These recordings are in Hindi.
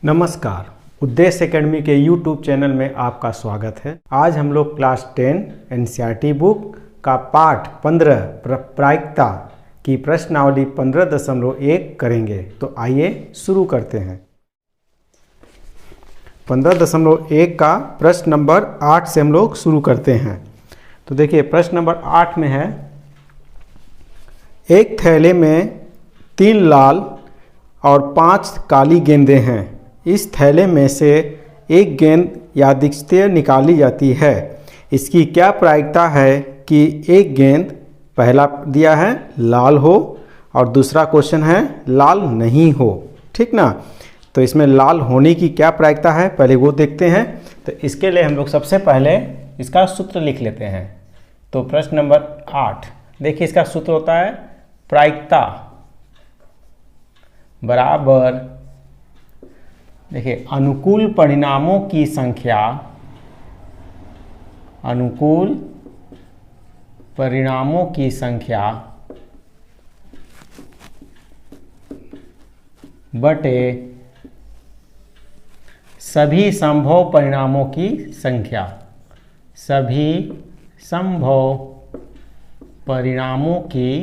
नमस्कार, उद्देश्य एकेडमी के YouTube चैनल में आपका स्वागत है। आज हम लोग क्लास 10 एनसीईआरटी बुक का पाठ 15 प्रायिकता की प्रश्नावली 15.1 करेंगे। तो आइए शुरू करते हैं। 15.1 का प्रश्न नंबर 8 से हम लोग शुरू करते हैं। तो देखिए प्रश्न नंबर 8 में है, एक थैले में 3 लाल और 5 काली गेंदें हैं। इस थैले में से एक गेंद यादृच्छिक निकाली जाती है। इसकी क्या प्रायिकता है कि एक गेंद पहला दिया है लाल हो और दूसरा क्वेश्चन है लाल नहीं हो, ठीक ना। तो इसमें लाल होने की क्या प्रायिकता है पहले वो देखते हैं। तो इसके लिए हम लोग सबसे पहले इसका सूत्र लिख लेते हैं। तो प्रश्न नंबर 8 देखिए, इसका सूत्र होता है प्रायिकता बराबर, देखिए अनुकूल परिणामों की संख्या, अनुकूल परिणामों की संख्या बटे सभी संभव परिणामों की संख्या, सभी संभव परिणामों की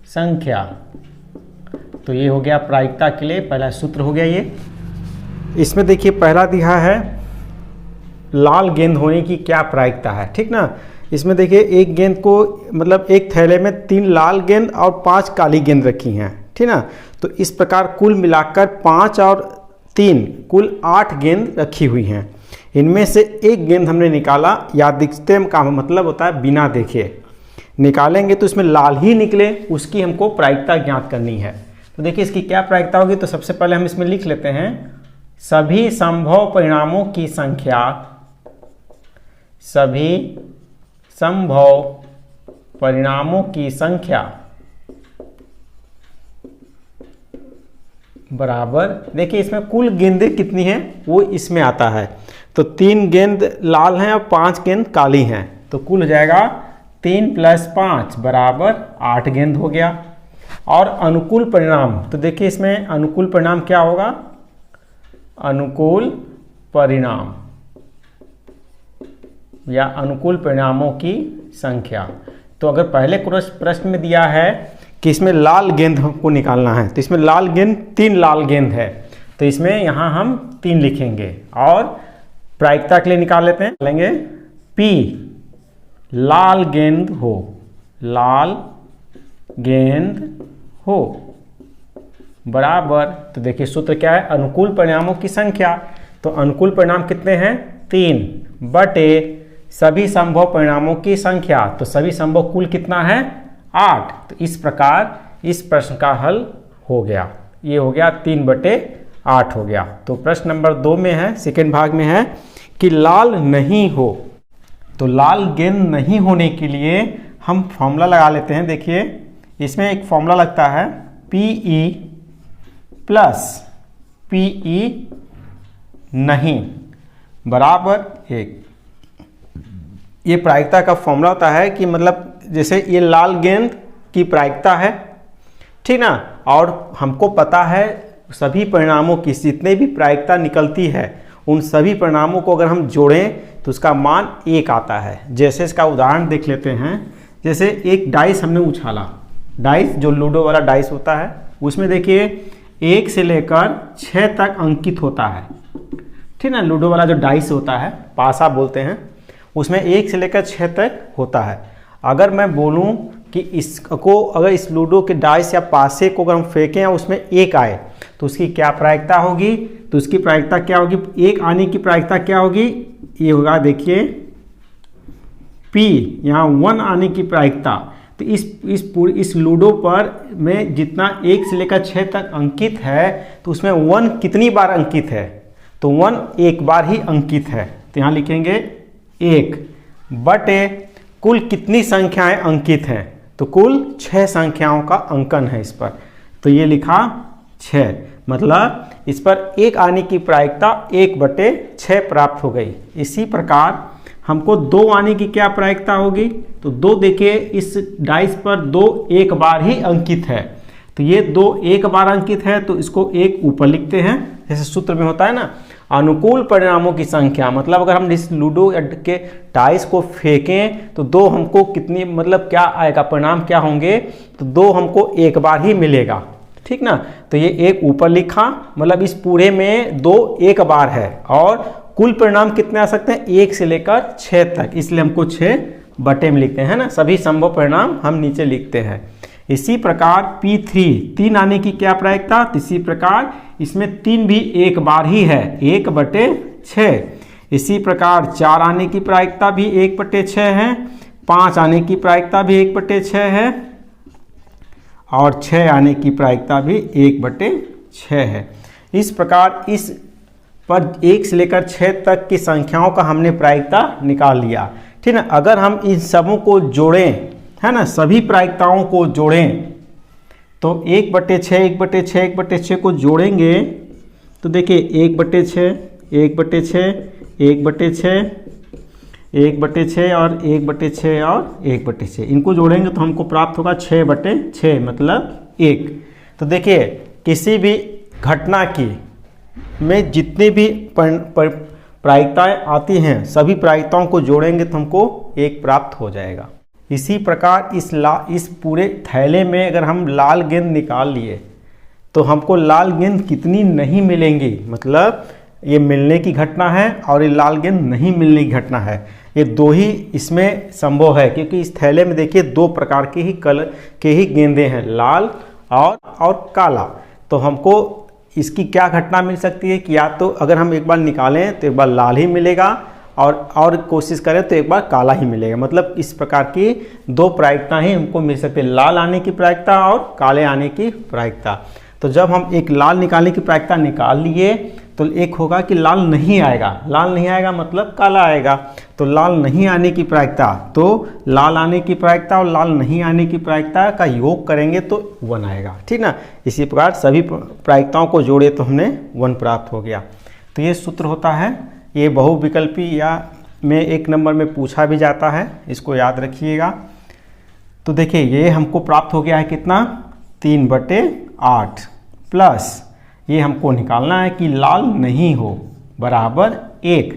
संख्या। तो ये हो गया प्रायिकता के लिए पहला सूत्र हो गया ये। इसमें देखिए पहला दिया है लाल गेंद होने की क्या प्रायिकता है, ठीक ना। इसमें देखिए एक गेंद को मतलब एक थैले में 3 लाल गेंद और 5 काली गेंद रखी हैं, ठीक ना। तो इस प्रकार कुल मिलाकर 5 और 3 कुल 8 गेंद रखी हुई हैं। इनमें से एक गेंद हमने निकाला, यादृच्छिक का मतलब होता है बिना देखे निकालेंगे तो इसमें लाल ही निकले, उसकी हमको प्रायिकता ज्ञात करनी है। तो देखिए इसकी क्या प्रायिकता होगी। तो सबसे पहले हम इसमें लिख लेते हैं सभी संभव परिणामों की संख्या, सभी संभव परिणामों की संख्या बराबर, देखिए इसमें कुल गेंदें कितनी हैं वो इसमें आता है। तो 3 गेंद लाल हैं और 5 गेंद काली हैं, तो कुल हो जाएगा 3 + 5 बराबर 8 गेंद हो गया। और अनुकूल परिणाम, तो देखिए इसमें अनुकूल परिणाम क्या होगा, अनुकूल परिणाम या अनुकूल परिणामों की संख्या। तो अगर पहले प्रश्न में दिया है कि इसमें लाल गेंद को निकालना है, तो इसमें लाल गेंद 3 लाल गेंद है, तो इसमें यहाँ हम 3 लिखेंगे। और प्रायिकता के लिए निकाल लेते हैं, लेंगे P लाल गेंद हो, लाल गेंद हो बराबर, तो देखिए सूत्र क्या है, अनुकूल परिणामों की संख्या। तो अनुकूल परिणाम कितने हैं 3 बटे सभी संभव परिणामों की संख्या। तो सभी संभव कुल कितना है 8। तो इस प्रकार इस प्रश्न का हल हो गया, ये हो गया 3/8 हो गया। तो प्रश्न नंबर 2 में है, सेकेंड भाग में है कि लाल नहीं हो। तो लाल गेंद नहीं होने के लिए हम फॉर्मूला लगा लेते हैं। देखिए इसमें एक फॉर्मूला लगता है PE + PE नहीं बराबर 1। ये प्रायिकता का फॉर्मूला होता है कि मतलब जैसे ये लाल गेंद की प्रायिकता है, ठीक ना। और हमको पता है सभी परिणामों की जितने भी प्रायिकता निकलती है उन सभी परिणामों को अगर हम जोड़ें तो उसका मान 1 आता है। जैसे इसका उदाहरण देख लेते हैं। जैसे एक डाइस हमने उछाला, डाइस जो लूडो वाला डाइस होता है उसमें देखिए 1 से लेकर 6 तक अंकित होता है, ठीक ना। लूडो वाला जो डाइस होता है, पासा बोलते हैं, उसमें 1 से लेकर 6 तक होता है। अगर मैं बोलूं कि इसको अगर इस लूडो के डाइस या पासे को अगर हम फेंकें और उसमें 1 आए तो उसकी क्या प्रायिकता होगी। तो उसकी प्रायिकता क्या होगी, 1 आने की प्रायिकता क्या होगी, ये होगा देखिए P, यहाँ 1 आने की प्रायिकता। तो इस लूडो पर में जितना 1 से लेकर 6 तक अंकित है तो उसमें 1 कितनी बार अंकित है, तो 1 एक बार ही अंकित है। तो यहाँ लिखेंगे 1 बटे कुल कितनी संख्याएं अंकित हैं, तो कुल 6 संख्याओं का अंकन है इस पर। तो ये लिखा 6, मतलब इस पर 1 आने की प्रायिकता 1/6 प्राप्त हो गई। इसी प्रकार हमको 2 आने की क्या प्रायिकता होगी, तो 2 देखिए इस डाइस पर 2 एक बार ही अंकित है, तो ये 2 एक बार अंकित है तो इसको एक ऊपर लिखते हैं, जैसे सूत्र में होता है ना, अनुकूल परिणामों की संख्या, मतलब अगर हम इस लूडो के टाइस को फेंकें तो 2 हमको कितनी, मतलब क्या आएगा, परिणाम क्या होंगे, तो 2 हमको एक बार ही मिलेगा, ठीक ना। तो ये एक ऊपर लिखा, मतलब इस पूरे में 2 एक बार है, और कुल परिणाम कितने आ सकते हैं, 1 से लेकर 6 तक, इसलिए हमको 6 बटे में लिखते हैं ना, सभी संभव परिणाम हम नीचे लिखते हैं। इसी प्रकार P3 3 आने की क्या प्रायिकता, इसी प्रकार इसमें 3 भी एक बार ही है, 1/6। इसी प्रकार 4 आने की प्रायिकता भी 1/6 है, 5 आने की प्रायिकता भी 1/6 है, और 6 आने की प्रायिकता भी 1/6 है। इस प्रकार इस पर 1 से लेकर 6 तक की संख्याओं का हमने प्रायिकता निकाल लिया, ठीक है। अगर हम इन सबों को जोड़ें, है ना, सभी प्रायिकताओं को जोड़ें तो 1/6 1/6 1/6 को जोड़ेंगे तो देखिए 1/6 1/6 1/6 1/6 और 1/6 और 1/6, इनको जोड़ेंगे तो हमको प्राप्त होगा 6/6, मतलब 1। तो देखिए किसी भी घटना की में जितनी भी प्रायिकताएं आती हैं, सभी प्रायिकताओं को जोड़ेंगे तो हमको 1 प्राप्त हो जाएगा। इसी प्रकार इस पूरे थैले में अगर हम लाल गेंद निकाल लिए तो हमको लाल गेंद कितनी नहीं मिलेंगी, मतलब ये मिलने की घटना है और ये लाल गेंद नहीं मिलने की घटना है, ये 2 ही इसमें संभव है, क्योंकि इस थैले में देखिए 2 प्रकार के ही कलर के ही गेंदे हैं, लाल और काला। तो हमको इसकी क्या घटना मिल सकती है कि या तो अगर हम एक बार निकालें तो एक बार लाल ही मिलेगा, और कोशिश करें तो एक बार काला ही मिलेगा, मतलब इस प्रकार की 2 प्रायिकता ही हमको मिल सकती है, लाल आने की प्रायिकता और काले आने की प्रायिकता। तो जब हम एक लाल निकालने की प्रायिकता निकाल लिए तो एक होगा कि लाल नहीं आएगा, लाल नहीं आएगा मतलब काला आएगा, तो लाल नहीं आने की प्रायिकता, तो लाल आने की प्रायिकता और लाल नहीं आने की प्रायिकता का योग करेंगे तो 1 आएगा, ठीक ना। इसी प्रकार सभी प्रायिकताओं को जोड़े तो हमने 1 प्राप्त हो गया। तो ये सूत्र होता है, ये बहुविकल्पी या में 1 नंबर में पूछा भी जाता है, इसको याद रखिएगा। तो देखिए ये हमको प्राप्त हो गया है कितना, 3/8 प्लस ये हमको निकालना है कि लाल नहीं हो बराबर 1,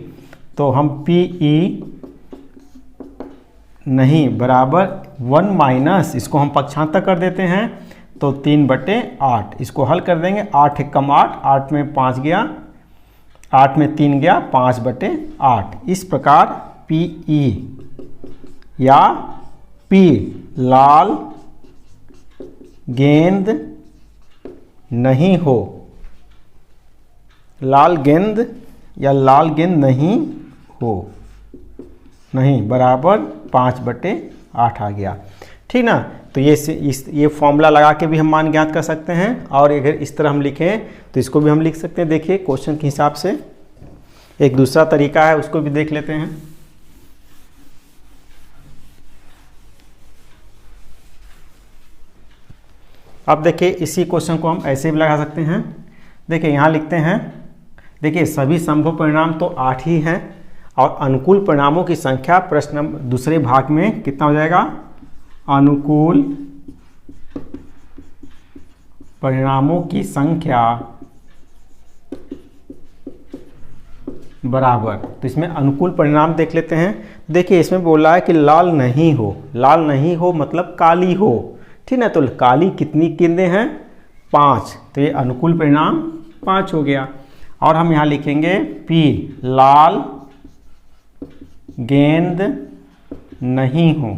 तो हम PE नहीं बराबर 1 माइनस, इसको हम पक्षांतर कर देते हैं तो 3/8, इसको हल कर देंगे, 8 एकम 8, 8 में 5 गया, 8 में 3 गया, 5/8। इस प्रकार PE या P लाल गेंद नहीं हो, लाल गेंद या लाल गेंद नहीं हो, नहीं बराबर 5/8 आ गया, ठीक ना। तो ये फॉर्मूला लगा के भी हम मान ज्ञात कर सकते हैं, और अगर इस तरह हम लिखें तो इसको भी हम लिख सकते हैं। देखिए क्वेश्चन के हिसाब से एक दूसरा तरीका है, उसको भी देख लेते हैं। अब देखिए इसी क्वेश्चन को हम ऐसे भी लगा सकते हैं। देखिए यहाँ लिखते हैं, देखिए सभी संभव परिणाम तो 8 ही हैं, और अनुकूल परिणामों की संख्या प्रश्न दूसरे भाग में कितना हो जाएगा, अनुकूल परिणामों की संख्या बराबर, तो इसमें अनुकूल परिणाम देख लेते हैं। देखिए इसमें बोला है कि लाल नहीं हो, लाल नहीं हो मतलब काली हो, ठीक है। तो काली कितनी गेंदें हैं, 5, तो ये अनुकूल परिणाम 5 हो गया। और हम यहाँ लिखेंगे P लाल गेंद नहीं हो,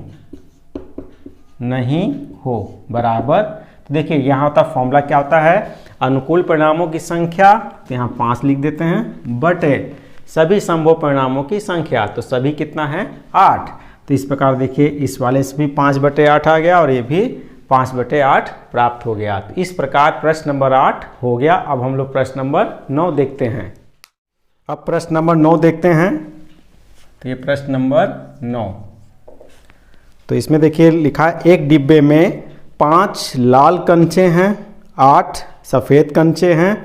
नहीं हो बराबर, तो देखिए यहाँ होता फॉर्मूला क्या होता है, अनुकूल परिणामों की संख्या, तो यहाँ 5 लिख देते हैं, बटे सभी संभव परिणामों की संख्या, तो सभी कितना है 8। तो इस प्रकार देखिए इस वाले से भी 5/8 आ गया, और ये भी 5/8 प्राप्त हो गया। तो इस प्रकार प्रश्न नंबर 8 हो गया। अब हम लोग प्रश्न नंबर 9 देखते हैं। अब प्रश्न नंबर 9 देखते हैं। तो ये प्रश्न नंबर 9, तो इसमें देखिए लिखा है, एक डिब्बे में 5 लाल कंचे हैं, 8 सफ़ेद कंचे हैं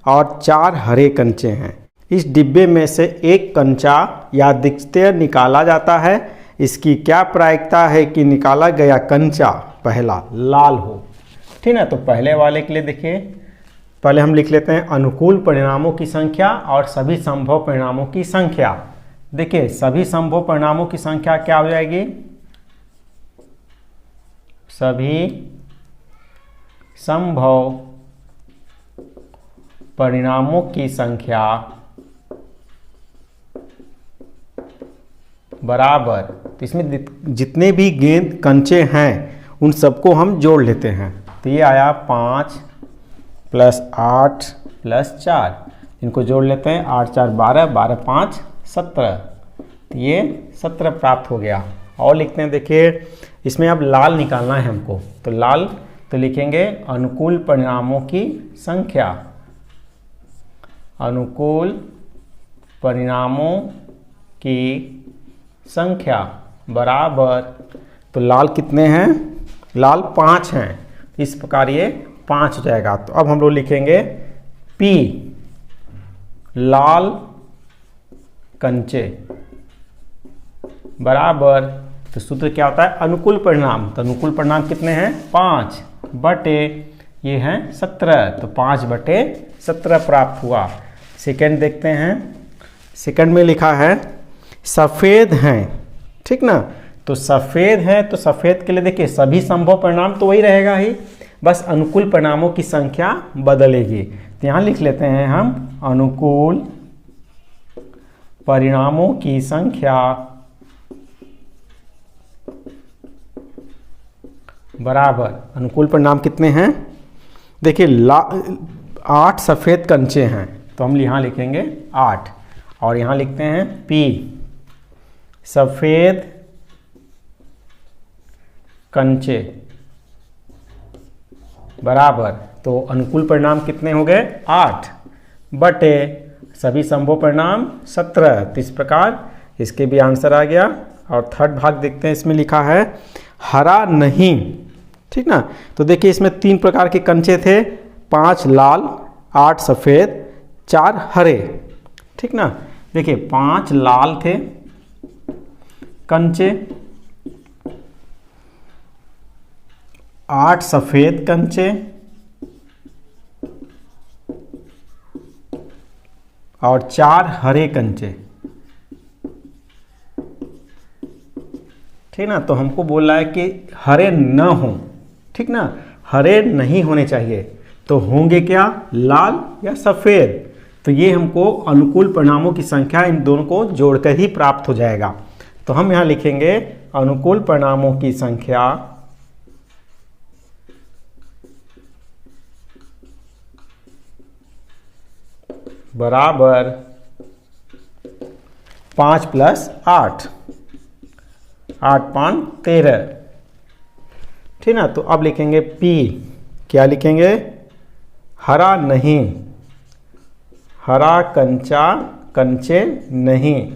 और 4 हरे कंचे हैं। इस डिब्बे में से एक कंचा यादृच्छिक निकाला जाता है, इसकी क्या प्रायिकता है कि निकाला गया कंचा पहला लाल हो। ठीक ना। तो पहले वाले के लिए देखिए, पहले हम लिख लेते हैं अनुकूल परिणामों की संख्या और सभी संभव परिणामों की संख्या। देखिए सभी संभव परिणामों की संख्या क्या हो जाएगी, सभी संभव परिणामों की संख्या बराबर, तो इसमें जितने भी गेंद कंचे हैं उन सबको हम जोड़ लेते हैं। तो ये आया 5 + 8 + 4, इनको जोड़ लेते हैं, 8 × 4 = 12, 12 × 5 = 17, तो ये 17 प्राप्त हो गया। और लिखते हैं, देखिए इसमें अब लाल निकालना है हमको, तो लाल तो लिखेंगे अनुकूल परिणामों की संख्या, अनुकूल परिणामों की संख्या बराबर, तो लाल कितने हैं, लाल 5 हैं, इस प्रकार ये 5 हो जाएगा। तो अब हम लोग लिखेंगे P लाल कंचे बराबर, तो सूत्र क्या होता है, अनुकूल परिणाम, तो अनुकूल परिणाम कितने हैं, 5 बटे ये हैं 17, तो 5/17 प्राप्त हुआ। सेकंड देखते हैं, सेकंड में लिखा है सफ़ेद हैं, ठीक ना। तो सफ़ेद है, तो सफ़ेद के लिए देखिए सभी संभव परिणाम तो वही रहेगा ही, बस अनुकूल परिणामों की संख्या बदलेगी। तो यहाँ लिख लेते हैं हम अनुकूल परिणामों की संख्या बराबर, अनुकूल परिणाम कितने हैं, देखिए 8 सफ़ेद कंचे हैं, तो हम यहाँ लिखेंगे 8, और यहाँ लिखते हैं P सफ़ेद कंचे बराबर, तो अनुकूल परिणाम कितने हो गए, 8 बटे सभी संभव परिणाम 17, तो इस प्रकार इसके भी आंसर आ गया। और थर्ड भाग देखते हैं, इसमें लिखा है हरा नहीं, ठीक ना। तो देखिए इसमें 3 प्रकार के कंचे थे, 5 लाल, 8 सफ़ेद, 4 हरे, ठीक ना। देखिए 5 लाल थे कंचे, 8 सफ़ेद कंचे और 4 हरे कंचे, ठीक ना। तो हमको बोल रहा है कि हरे न हो, ठीक ना, हरे नहीं होने चाहिए, तो होंगे क्या, लाल या सफ़ेद। तो ये हमको अनुकूल परिणामों की संख्या इन दोनों को जोड़कर ही प्राप्त हो जाएगा। तो हम यहाँ लिखेंगे अनुकूल परिणामों की संख्या बराबर 5 + 8, 8 × 5 = 13, ठीक ना। तो अब लिखेंगे P, क्या लिखेंगे, हरा नहीं, हरा कंचे नहीं,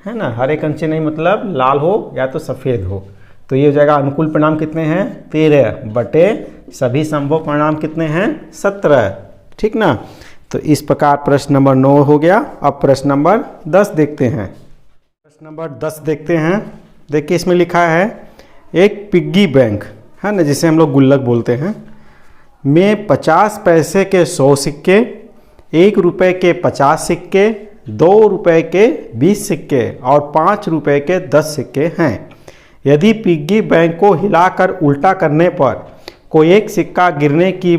है ना, हरे कंचे नहीं मतलब लाल हो या तो सफ़ेद हो। तो ये हो जाएगा अनुकूल परिणाम कितने हैं, 13 बटे सभी संभव परिणाम कितने हैं, 17, ठीक ना। तो इस प्रकार प्रश्न नंबर 9 हो गया। अब प्रश्न नंबर 10 देखते हैं। प्रश्न नंबर 10 देखते हैं, देखिए इसमें लिखा है एक पिग्गी बैंक, है ना, जिसे हम लोग गुल्लक बोलते हैं, में 50 पैसे के 100 सिक्के, 1 रुपये के 50 सिक्के, 2 रुपये के 20 सिक्के और 5 रुपये के 10 सिक्के हैं। यदि पिग्गी बैंक को हिलाकर उल्टा करने पर कोई एक सिक्का गिरने की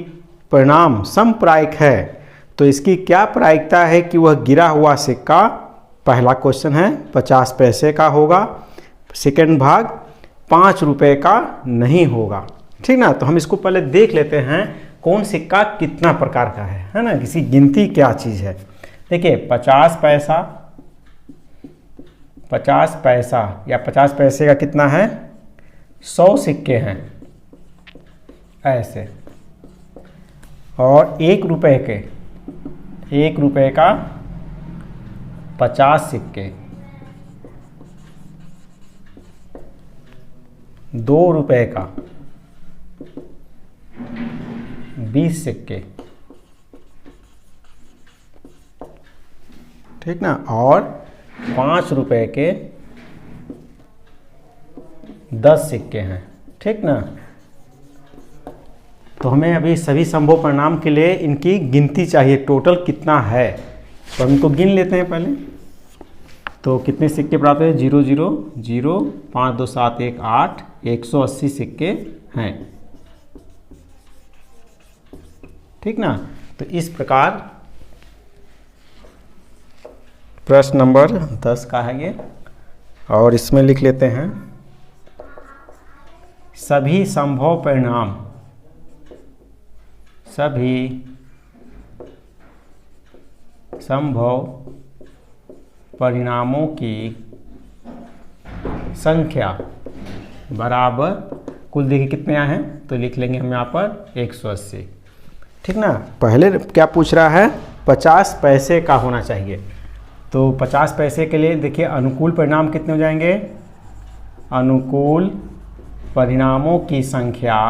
परिणाम समप्रायिक है, तो इसकी क्या प्रायिकता है कि वह गिरा हुआ सिक्का, पहला क्वेश्चन है 50 पैसे का होगा, सेकंड भाग 5 रुपये का नहीं होगा, ठीक ना। तो हम इसको पहले देख लेते हैं कौन सिक्का कितना प्रकार का है ना, किसी गिनती क्या चीज़ है। देखिए 50 पैसा या 50 पैसे का कितना है, 100 सिक्के हैं ऐसे, और 1 रुपये का 50 सिक्के, 2 रुपये का 20 सिक्के, ठीक ना, और 5 रुपये के 10 सिक्के हैं, ठीक ना। तो हमें अभी सभी संभव परिणाम के लिए इनकी गिनती चाहिए, टोटल कितना है। तो हम इनको गिन लेते हैं पहले। तो कितने सिक्के प्राप्त हुए? 0 0 0 5 2 7 1 8, 180 सिक्के हैं, ठीक ना। तो इस प्रकार प्रश्न नंबर 10 का है ये, और इसमें लिख लेते हैं सभी संभव परिणाम, सभी संभव परिणामों की संख्या बराबर, कुल देखिए कितने हैं, तो लिख लेंगे हम यहाँ पर 180, ठीक ना। पहले क्या पूछ रहा है? 50 पैसे का होना चाहिए। तो 50 पैसे के लिए देखिए अनुकूल परिणाम कितने हो जाएंगे? अनुकूल परिणामों की संख्या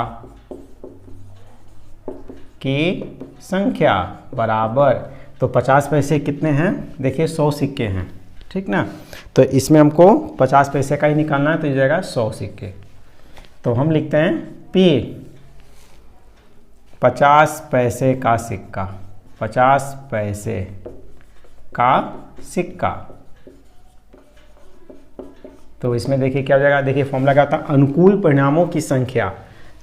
बराबर, तो 50 पैसे कितने हैं? देखिए 100 सिक्के हैं, ठीक ना। तो इसमें हमको 50 पैसे का ही निकालना है, तो ये जाएगा 100 सिक्के। तो हम लिखते हैं P 50 पैसे का सिक्का, 50 पैसे का सिक्का। तो इसमें देखिए क्या हो जाएगा? देखिए फॉर्मूला क्या होता है? अनुकूल परिणामों की संख्या।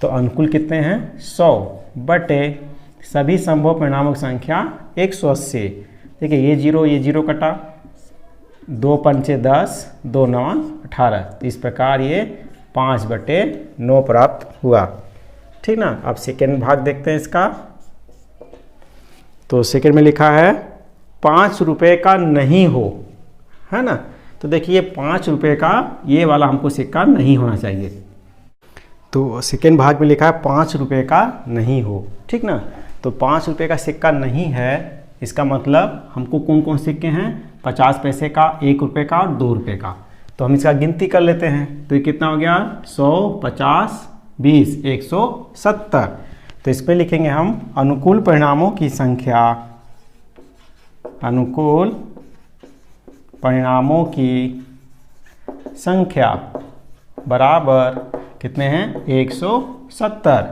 तो अनुकूल कितने हैं? 100 बटे सभी संभव परिणामों की संख्या 180। देखिए ये 0 कटा, 2 पंचे 10, 2 9 18। तो इस प्रकार ये 5/9 प्राप्त हुआ, ठीक ना। अब सेकेंड भाग देखते हैं इसका। तो सेकेंड में लिखा है 5 रुपये का नहीं हो, है ना। तो देखिए 5 रुपये का ये वाला हमको सिक्का नहीं होना चाहिए। तो सेकेंड भाग में लिखा है 5 रुपये का नहीं हो, ठीक ना। तो 5 रुपये का सिक्का नहीं है, इसका मतलब हमको कौन कौन सिक्के हैं? 50 पैसे का, 1 रुपये का और 2 रुपये का। तो हम इसका गिनती कर लेते हैं। तो ये कितना हो गया? 100 50 20 170। तो इस पर लिखेंगे हम अनुकूल परिणामों की संख्या, अनुकूल परिणामों की संख्या बराबर कितने हैं? 170।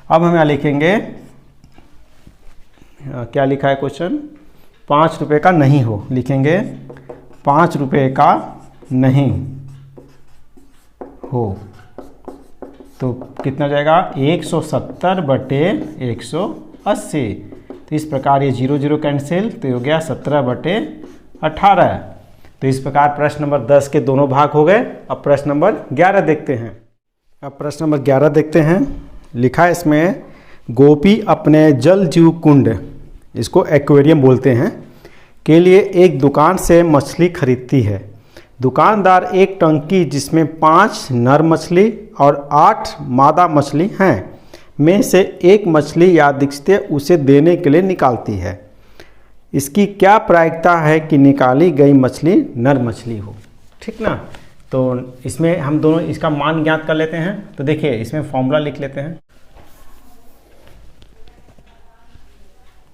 अब हम यहाँ लिखेंगे, क्या लिखा है क्वेश्चन? 5 रुपये का नहीं हो, लिखेंगे 5 रुपये का नहीं हो। तो कितना जाएगा? 170 बटे 180। तो इस प्रकार ये 0 0 कैंसिल, तो हो गया 17/18। तो इस प्रकार प्रश्न नंबर 10 के दोनों भाग हो गए। अब प्रश्न नंबर 11 देखते हैं। अब प्रश्न नंबर 11 देखते हैं। लिखा है इसमें, गोपी अपने जल जीव कुंड, इसको एक्वेरियम बोलते हैं, के लिए एक दुकान से मछली खरीदती है। दुकानदार एक टंकी जिसमें 5 नर मछली और 8 मादा मछली हैं में से एक मछली यादृच्छिक उसे देने के लिए निकालती है। इसकी क्या प्रायिकता है कि निकाली गई मछली नर मछली हो, ठीक ना। तो इसमें हम दोनों इसका मान ज्ञात कर लेते हैं। तो देखिए इसमें फॉर्मूला लिख लेते हैं।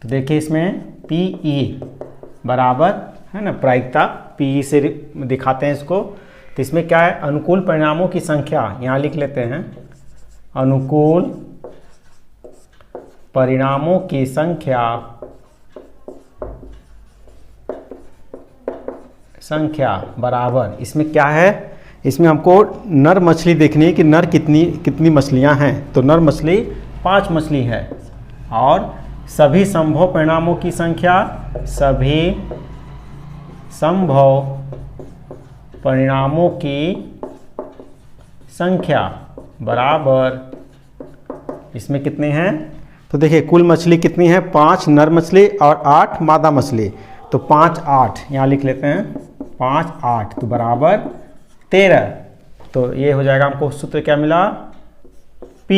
तो देखिए इसमें PE बराबर है ना, प्रायिकता PE से दिखाते हैं इसको। तो इसमें क्या है? अनुकूल परिणामों की संख्या, यहाँ लिख लेते हैं अनुकूल परिणामों की संख्या बराबर, इसमें क्या है? इसमें हमको नर मछली देखनी है कि नर कितनी मछलियां हैं। तो नर मछली 5 मछली है, और सभी संभव परिणामों की संख्या, सभी संभव परिणामों की संख्या बराबर, इसमें कितने हैं? तो देखिए कुल मछली कितनी है? 5 नर मछली और 8 मादा मछली। तो 5 8 यहाँ लिख लेते हैं, 5 8 तो बराबर 13। तो ये हो जाएगा, हमको सूत्र क्या मिला? P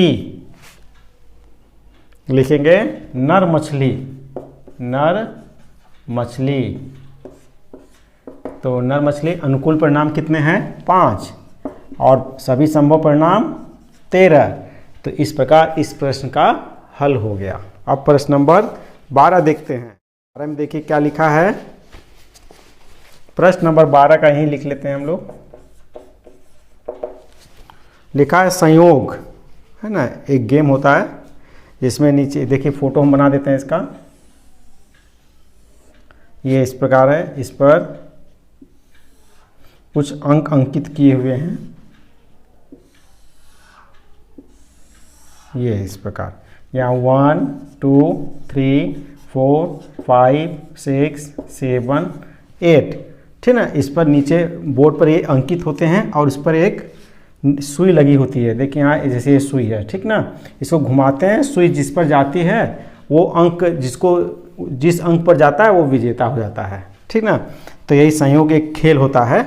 लिखेंगे नर मछली। तो नर मछली अनुकूल परिणाम कितने हैं? 5, और सभी संभव परिणाम 13। तो इस प्रकार इस प्रश्न का हल हो गया। अब प्रश्न नंबर 12 देखते हैं। 12 में देखिए क्या लिखा है। प्रश्न नंबर 12 का यही लिख लेते हैं हम लोग। लिखा है संयोग, है ना, एक गेम होता है इसमें नीचे देखिए फोटो हम बना देते हैं इसका। ये इस प्रकार है, इस पर कुछ अंक अंकित किए हुए हैं, ये इस प्रकार। यहाँ 1 2 3 4 5 6 7 8, ठीक ना। इस पर नीचे बोर्ड पर ये अंकित होते हैं और इस पर एक सुई लगी होती है। देखिए यहाँ जैसे ये सुई है, ठीक ना। इसको घुमाते हैं, सुई जिस पर जाती है वो अंक जिस अंक पर जाता है वो विजेता हो जाता है, ठीक ना। तो यही संयोग एक खेल होता है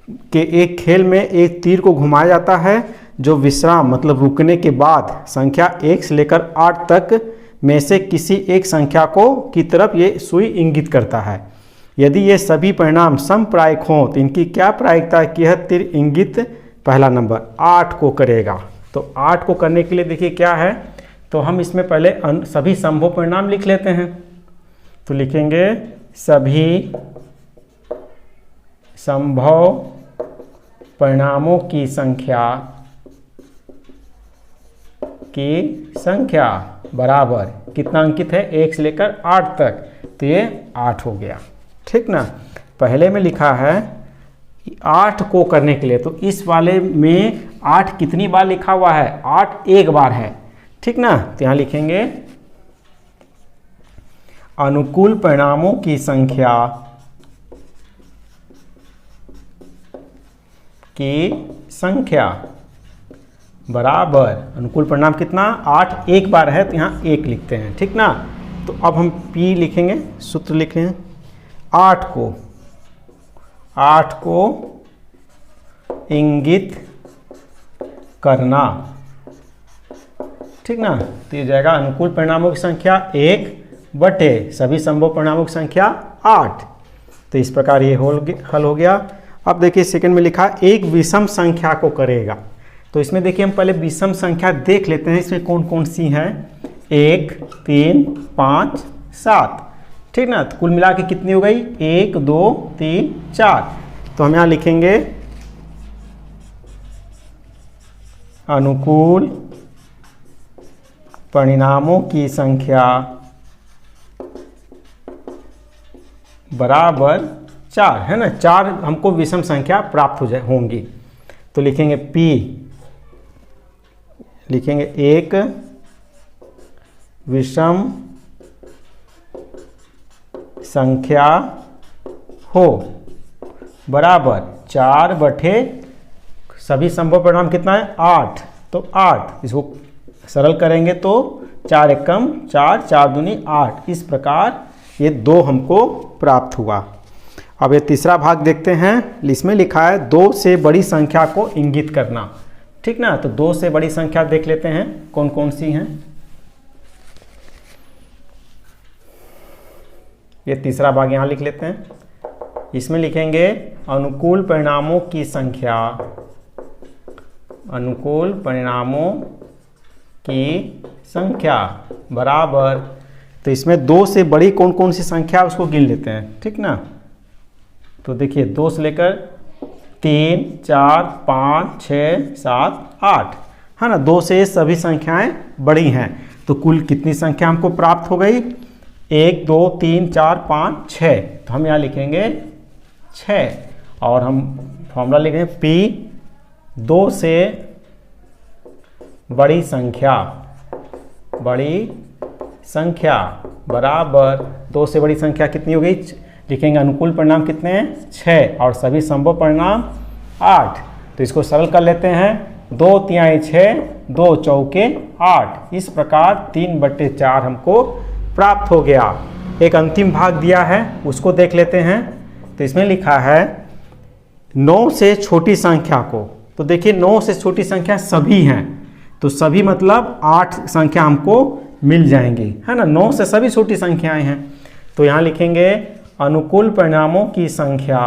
कि एक खेल में एक तीर को घुमाया जाता है जो विश्राम मतलब रुकने के बाद संख्या 1 से लेकर 8 तक में से किसी एक संख्या को की तरफ ये सुई इंगित करता है। यदि ये सभी परिणाम समप्रायिक हों तो इनकी क्या प्रायिकता है कि यह तीर इंगित पहला नंबर 8 को करेगा। तो 8 को करने के लिए देखिए क्या है, तो हम इसमें पहले सभी संभव परिणाम लिख लेते हैं। तो लिखेंगे सभी संभव परिणामों की संख्या बराबर कितना अंकित है 1 से लेकर 8 तक, तो ये 8 हो गया, ठीक ना। पहले में लिखा है 8 को करने के लिए, तो इस वाले में 8 कितनी बार लिखा हुआ है, 8 एक बार है, ठीक ना। तो यहाँ लिखेंगे अनुकूल परिणामों की संख्या बराबर अनुकूल परिणाम कितना 8 एक बार है, तो यहाँ 1 लिखते हैं, ठीक ना। तो अब हम P लिखेंगे, सूत्र लिख रहे हैं 8 को इंगित करना, ठीक ना। तो ये जाएगा अनुकूल परिणामों की संख्या 1 बटे सभी संभव परिणामों की संख्या 8। तो इस प्रकार ये हल हो गया। अब देखिए सेकंड में लिखा एक विषम संख्या को करेगा। तो इसमें देखिए हम पहले विषम संख्या देख लेते हैं, इसमें कौन कौन सी हैं। 1 3 5 7, ठीक ना। तो कुल मिला के कितनी हो गई 1 2 3 4। तो हम यहाँ लिखेंगे अनुकूल परिणामों की संख्या बराबर 4, है ना। 4 हमको विषम संख्या प्राप्त होंगी। तो लिखेंगे P, लिखेंगे एक विषम संख्या हो बराबर 4 बटे सभी संभव परिणाम कितना है 8, तो 8। इसको सरल करेंगे तो 4 एकम 4, 4 दूनी 8। इस प्रकार ये 2 हमको प्राप्त हुआ। अब ये तीसरा भाग देखते हैं। इसमें लिखा है 2 से बड़ी संख्या को इंगित करना, ठीक ना। तो 2 से बड़ी संख्या देख लेते हैं कौन कौन सी हैं। ये तीसरा भाग यहाँ लिख लेते हैं। इसमें लिखेंगे अनुकूल परिणामों की संख्या, अनुकूल परिणामों की संख्या बराबर, तो इसमें 2 से बड़ी कौन कौन सी संख्या उसको गिन लेते हैं, ठीक ना। तो देखिए 2 से लेकर 3 4 5 6 7 8, है ना। 2 से सभी संख्याएं बड़ी हैं। तो कुल कितनी संख्या हमको प्राप्त हो गई 1 2 3 4 5 6। तो हम यहाँ लिखेंगे 6 और हम फॉर्मूला लिखेंगे P 2 से बड़ी संख्या बराबर 2 से बड़ी संख्या कितनी हो गई, लिखेंगे अनुकूल परिणाम कितने हैं 6 और सभी संभव परिणाम 8। तो इसको सरल कर लेते हैं। 2 तिहाई 6, 2 चौके 8। इस प्रकार 3/4 हमको प्राप्त हो गया। एक अंतिम भाग दिया है उसको देख लेते हैं। तो इसमें लिखा है 9 से छोटी संख्या को, तो देखिए 9 से छोटी संख्या सभी हैं, तो सभी मतलब 8 संख्या हमको मिल जाएंगी, है ना। 9 से सभी छोटी संख्याएं हैं। तो यहाँ लिखेंगे अनुकूल परिणामों की संख्या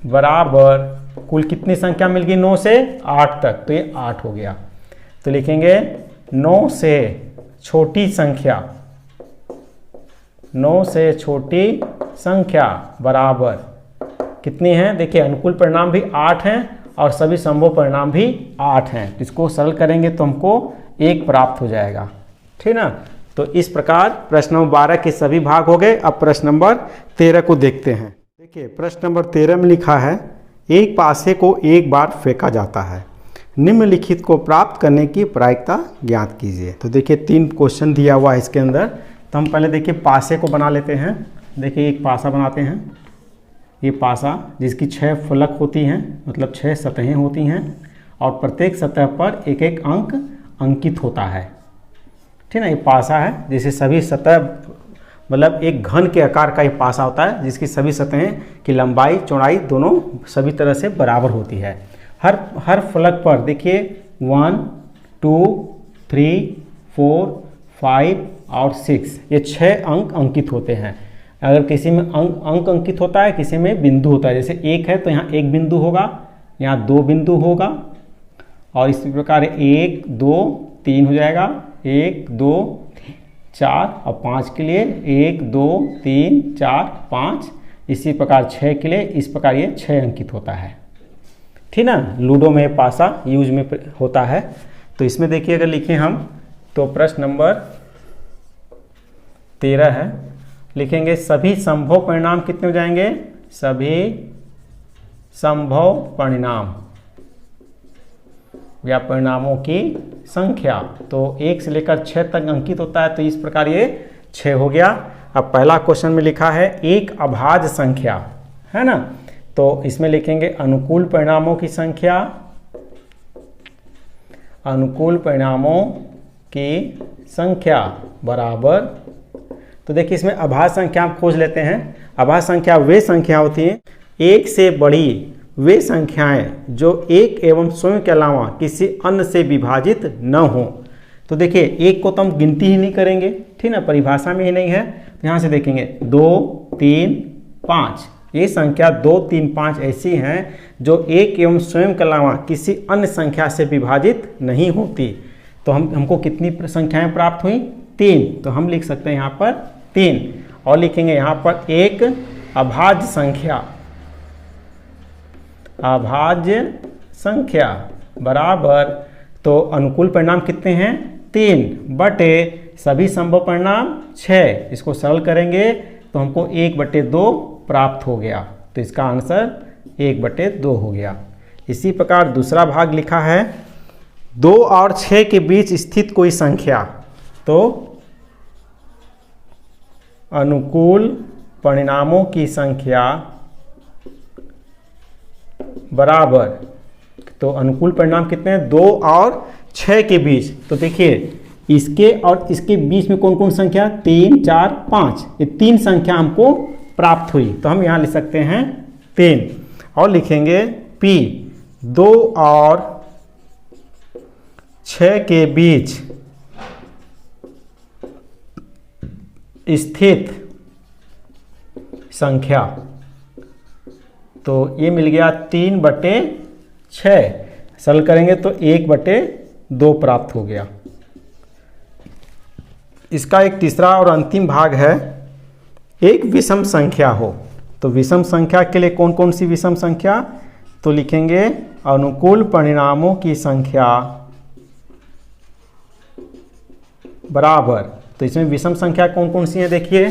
बराबर कुल कितनी संख्या मिल गई 9 से 8 तक, तो ये 8 हो गया। तो लिखेंगे 9 से छोटी संख्या बराबर कितनी है, देखिए अनुकूल परिणाम भी 8 हैं और सभी संभव परिणाम भी 8 हैं। इसको सरल करेंगे तो हमको 1 प्राप्त हो जाएगा, ठीक ना। तो इस प्रकार प्रश्न नंबर 12 के सभी भाग हो गए। अब प्रश्न नंबर 13 को देखते हैं। देखिए प्रश्न नंबर 13 में लिखा है, एक पासे को एक बार फेंका जाता है, निम्नलिखित को प्राप्त करने की प्रायिकता ज्ञात कीजिए। तो देखिए 3 क्वेश्चन दिया हुआ है इसके अंदर। तो हम पहले देखिए पासे को बना लेते हैं। देखिए एक पासा बनाते हैं, ये पासा जिसकी 6 फलक होती हैं, मतलब 6 सतहें होती हैं और प्रत्येक सतह पर एक एक अंक अंकित होता है, ठीक ना। ये पासा है, जैसे सभी सतह मतलब एक घन के आकार का ये पासा होता है जिसकी सभी सतहें की लंबाई चौड़ाई दोनों सभी तरह से बराबर होती है। हर फलक पर देखिए 1 2 3 4 5 और 6 ये 6 अंक अंकित होते हैं। अगर किसी में अंक अंकित होता है, किसी में बिंदु होता है, जैसे 1 है तो यहाँ 1 बिंदु होगा, यहाँ 2 बिंदु होगा और इसी प्रकार 1 2 3 हो जाएगा, 1 2 4 और 5 के लिए 1 2 3 4 5। इसी प्रकार 6 के लिए इस प्रकार ये 6 अंकित होता है, ठीक ना। लूडो में पासा यूज में होता है। तो इसमें देखिए अगर लिखें हम तो प्रश्न नंबर 13 है, लिखेंगे सभी संभव परिणाम कितने हो जाएंगे, सभी संभव परिणाम या परिणामों की संख्या। तो 1 से लेकर 6 तक अंकित होता है, तो इस प्रकार ये 6 हो गया। अब पहला क्वेश्चन में लिखा है एक अभाज्य संख्या, है ना। तो इसमें लिखेंगे अनुकूल परिणामों की संख्या, अनुकूल परिणामों की संख्या बराबर। तो देखिए इसमें अभाज्य संख्या हम खोज लेते हैं। अभाज्य संख्या वे संख्या होती हैं, 1 से बड़ी वे संख्याएं जो 1 एवं स्वयं के अलावा किसी अन्य से विभाजित न हो। तो देखिए 1 को तो हम गिनती ही नहीं करेंगे, ठीक ना, परिभाषा में ही नहीं है। तो यहाँ से देखेंगे 2 3 5, ये संख्या 2 3 5 ऐसी हैं जो 1 एवं स्वयं के अलावा किसी अन्य संख्या से विभाजित नहीं होती। तो हमको कितनी संख्याएं प्राप्त हुई, 3। तो हम लिख सकते हैं यहाँ पर 3 और लिखेंगे यहाँ पर एक अभाज्य संख्या, अभाज्य संख्या बराबर। तो अनुकूल परिणाम कितने हैं, 3 बटे सभी संभव परिणाम 6। इसको सरल करेंगे तो हमको 1/2 प्राप्त हो गया। तो इसका आंसर 1/2 हो गया। इसी प्रकार दूसरा भाग लिखा है 2 और 6 के बीच स्थित कोई संख्या। तो अनुकूल परिणामों की संख्या बराबर। तो अनुकूल परिणाम कितने हैं, 2 और 6 के बीच। तो देखिए इसके और इसके बीच में कौन कौन संख्या, 3 4 5, ये 3 संख्या हमको प्राप्त हुई। तो हम यहाँ लिख सकते हैं 3 और लिखेंगे P 2 और 6 के बीच स्थित संख्या। तो ये मिल गया 3/6, सरल करेंगे तो 1/2 प्राप्त हो गया। इसका एक तीसरा और अंतिम भाग है एक विषम संख्या हो। तो विषम संख्या के लिए कौन कौन सी विषम संख्या, तो लिखेंगे अनुकूल परिणामों की संख्या बराबर। तो इसमें विषम संख्या कौन कौन सी है, देखिए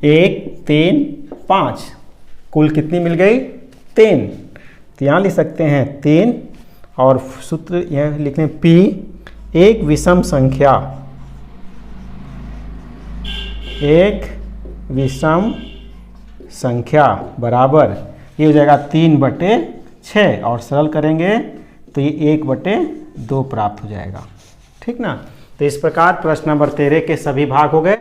1 3 5, कुल कितनी मिल गई, 3। तो यहाँ लिख सकते हैं 3 और सूत्र यह लिख लें P एक विषम संख्या, एक विषम संख्या बराबर ये हो जाएगा 3/6 और सरल करेंगे तो ये 1/2 प्राप्त हो जाएगा, ठीक ना। तो इस प्रकार प्रश्न नंबर 13 के सभी भाग हो गए।